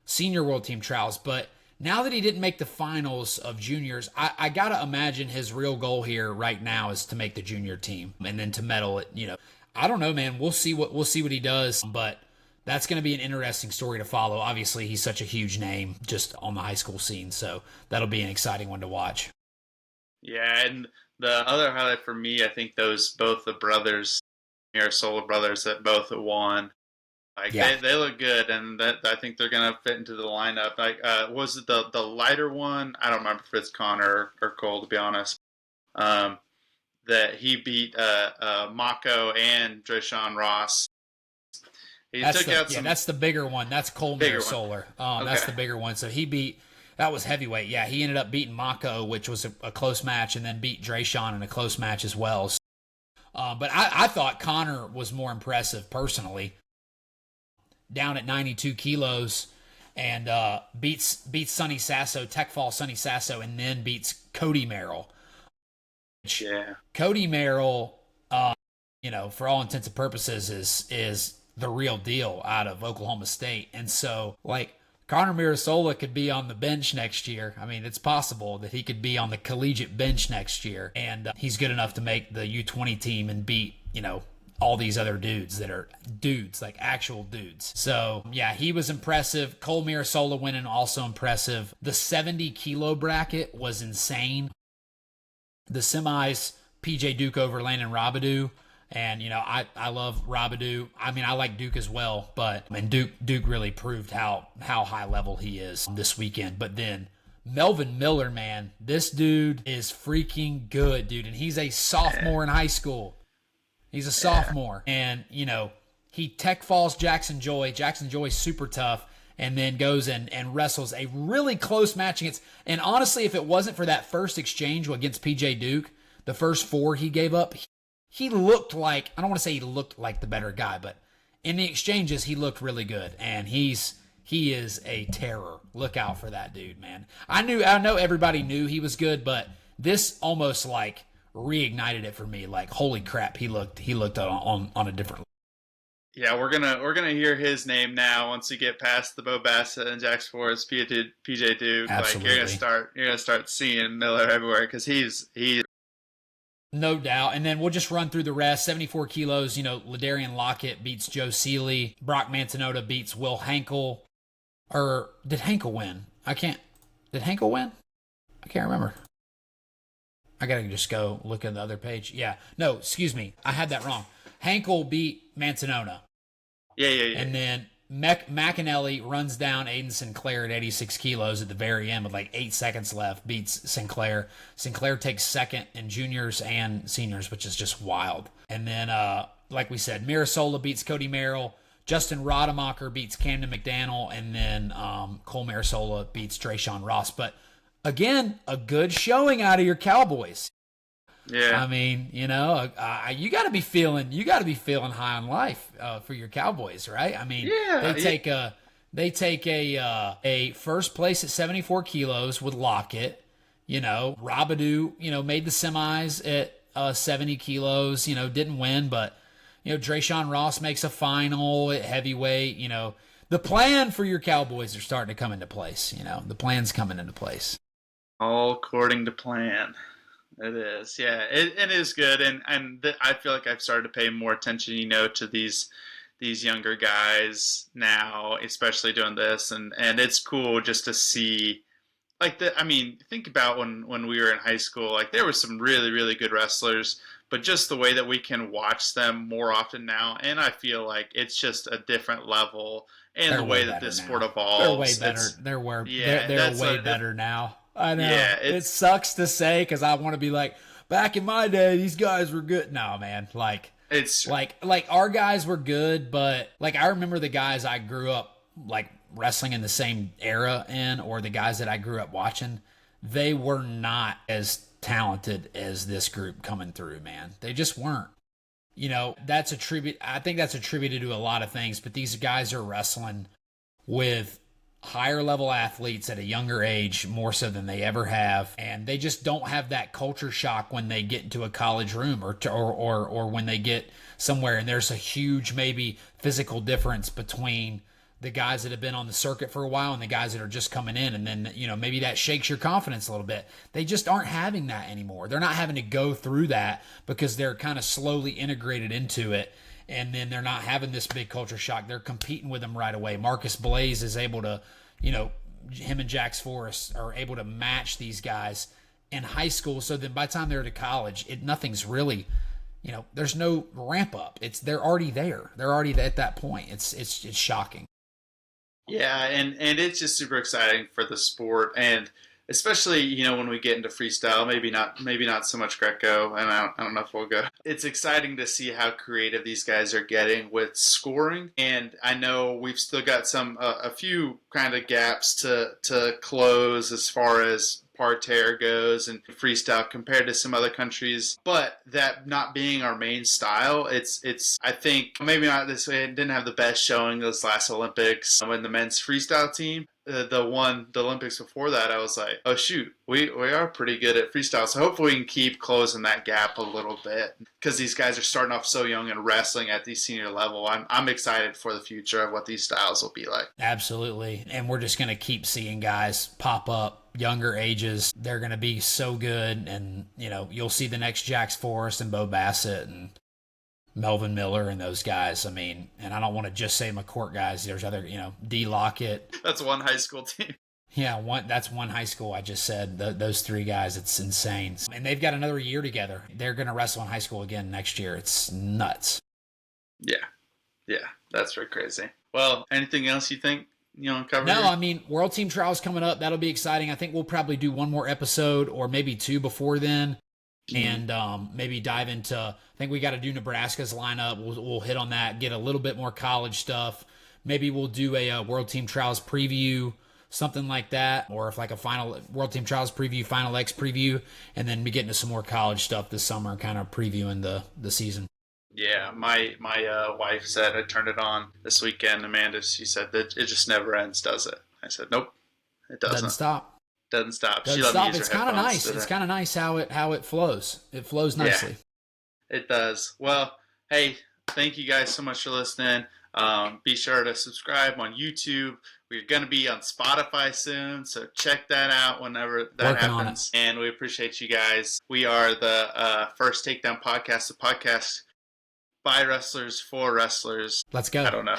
Senior World Team Trials, but now that he didn't make the finals of juniors, I got to imagine his real goal here right now is to make the junior team and then to medal it. I don't know, man. We'll see what he does, but that's going to be an interesting story to follow. Obviously, he's such a huge name just on the high school scene, so that'll be an exciting one to watch. Yeah, and the other highlight for me, I think both the brothers, Mirasola brothers, that both won. They look good, and that I think they're gonna fit into the lineup. Was it the lighter one? I don't remember if it's Connor or Cole, to be honest. That he beat Mako and Dreshawn Ross. That's the bigger one. That's Cole Mirasola. That's the bigger one. So that was heavyweight. Yeah, he ended up beating Mako, which was a close match, and then beat Dreshawn in a close match as well. But I thought Connor was more impressive personally. Down at 92 kilos and beats Sonny Sasso, Tech Fall Sonny Sasso, and then beats Cody Merrill. Yeah. Cody Merrill, for all intents and purposes, is the real deal out of Oklahoma State. And so, Connor Mirasola could be on the bench next year. I mean, it's possible that he could be on the collegiate bench next year. And he's good enough to make the U20 team and beat, all these other dudes that are dudes, like actual dudes. So, yeah, he was impressive. Cole Mirasola winning, also impressive. The 70 kilo bracket was insane. The semis, PJ Duke over Landon Robidoux. And, I love Robidoux. I mean, I like Duke as well, but Duke really proved how high level he is this weekend. But then Melvin Miller, man, this dude is freaking good, dude. And he's a sophomore in high school. He's a sophomore. And, he tech falls Jackson Joy. Jackson Joy's super tough. And then goes and wrestles a really close match against. And honestly, if it wasn't for that first exchange against PJ Duke, the first 4 he gave up, he looked like, I don't want to say he looked like the better guy, but in the exchanges, he looked really good. And he is a terror. Look out for that dude, man. I know everybody knew he was good, but this almost reignited it for me. Holy crap, he looked on a different. Yeah, we're gonna hear his name now once we get past the Bo Bassett and Jax Forrest, PJ Duke. Absolutely. You're gonna start seeing Miller everywhere because he's No doubt. And then we'll just run through the rest. 74 kilos, Ladarian Lockett beats Joe Seeley. Brock Mantanota beats Will Hankel. Or did Hankel win? Did Hankel win? I can't remember. I gotta just go look at the other page. Yeah. No, excuse me. I had that wrong. Hankel beat Mantanona. Yeah. And then McAnally runs down Aiden Sinclair at 86 kilos at the very end with like 8 seconds left, beats Sinclair. Sinclair takes second in juniors and seniors, which is just wild. And then, like we said, Mirasola beats Cody Merrill. Justin Rademacher beats Camden McDaniel. And then Cole Mirasola beats Trayshawn Ross. But again, a good showing out of your Cowboys. Yeah. I mean, you got to be feeling high on life for your Cowboys, right? I mean, they take a first place at 74 kilos with Lockett. Robidou, made the semis at 70 kilos. Didn't win, but Trayshawn Ross makes a final at heavyweight. The plan for your Cowboys are starting to come into place. The plan's coming into place. All according to plan. It is, yeah. It is good, and I feel like I've started to pay more attention, to these younger guys now, especially doing this, and it's cool just to see, think about when we were in high school, like there was some really, really good wrestlers, but just the way that we can watch them more often now, and I feel like it's just a different level, and the way that this sport evolves. They're way better. They're way better now. I know. Yeah, it sucks to say because I want to be like, back in my day, these guys were good. No, man. It's like our guys were good, but I remember the guys I grew up wrestling in the same era or the guys that I grew up watching, they were not as talented as this group coming through, man. They just weren't. That's I think that's attributed to a lot of things, but these guys are wrestling with higher level athletes at a younger age, more so than they ever have, and they just don't have that culture shock when they get into a college room or when they get somewhere and there's a huge maybe physical difference between the guys that have been on the circuit for a while and the guys that are just coming in, and then maybe that shakes your confidence a little bit. They just aren't having that anymore. They're not having to go through that because they're kind of slowly integrated into it. And then they're not having this big culture shock. They're competing with them right away. Marcus Blaze is able to, him and Jax Forrest are able to match these guys in high school. So then by the time they're to college, nothing's really, there's no ramp up. They're already there. They're already at that point. It's shocking. Yeah, and it's just super exciting for the sport, and especially, when we get into freestyle, maybe not so much Greco, and I don't know if we'll go. It's exciting to see how creative these guys are getting with scoring, and I know we've still got a few kind of gaps to close as far as parterre goes and freestyle compared to some other countries, but that not being our main style, it's I think maybe not this way. It didn't have the best showing this last Olympics when the men's freestyle team. The Olympics before that, I was like, oh shoot, we are pretty good at freestyle. So hopefully we can keep closing that gap a little bit because these guys are starting off so young and wrestling at the senior level. I'm excited for the future of what these styles will be like. Absolutely. And we're just going to keep seeing guys pop up, younger ages. They're going to be so good. And, you'll see the next Jax Forrest and Bo Bassett and Melvin Miller and those guys. I mean, and I don't want to just say McCourt guys. There's other, D. Lockett. That's one high school team. Yeah, that's one high school. I just said those three guys. It's insane. And they've got another year together. They're going to wrestle in high school again next year. It's nuts. Yeah, that's pretty crazy. Well, anything else you think, cover? No, I mean, World Team Trials coming up. That'll be exciting. I think we'll probably do one more episode or maybe two before then. And maybe dive into, I think we got to do Nebraska's lineup. We'll hit on that, get a little bit more college stuff. Maybe we'll do a World Team Trials preview, something like that. Or if like a final World Team Trials preview, Final X preview, and then we get into some more college stuff this summer, kind of previewing the season. Yeah, my wife said, I turned it on this weekend, Amanda, she said that it just never ends, does it? I said, nope, it doesn't. Doesn't stop. Doesn't stop. It's kind of nice. It's kind of nice how it flows. It flows nicely. Yeah, it does. Well, hey, thank you guys so much for listening. Be sure to subscribe on YouTube. We're going to be on Spotify soon, so check that out whenever that happens. And we appreciate you guys. We are the first Takedown podcast, a podcast by wrestlers for wrestlers. Let's go. I don't know.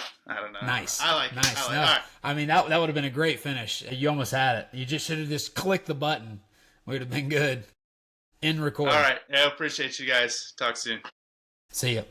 Nice. I like it. Nice. All right. right. I mean, that would have been a great finish. You almost had it. You just should have just clicked the button. We would have been good. End record. All right. I appreciate you guys. Talk soon. See ya.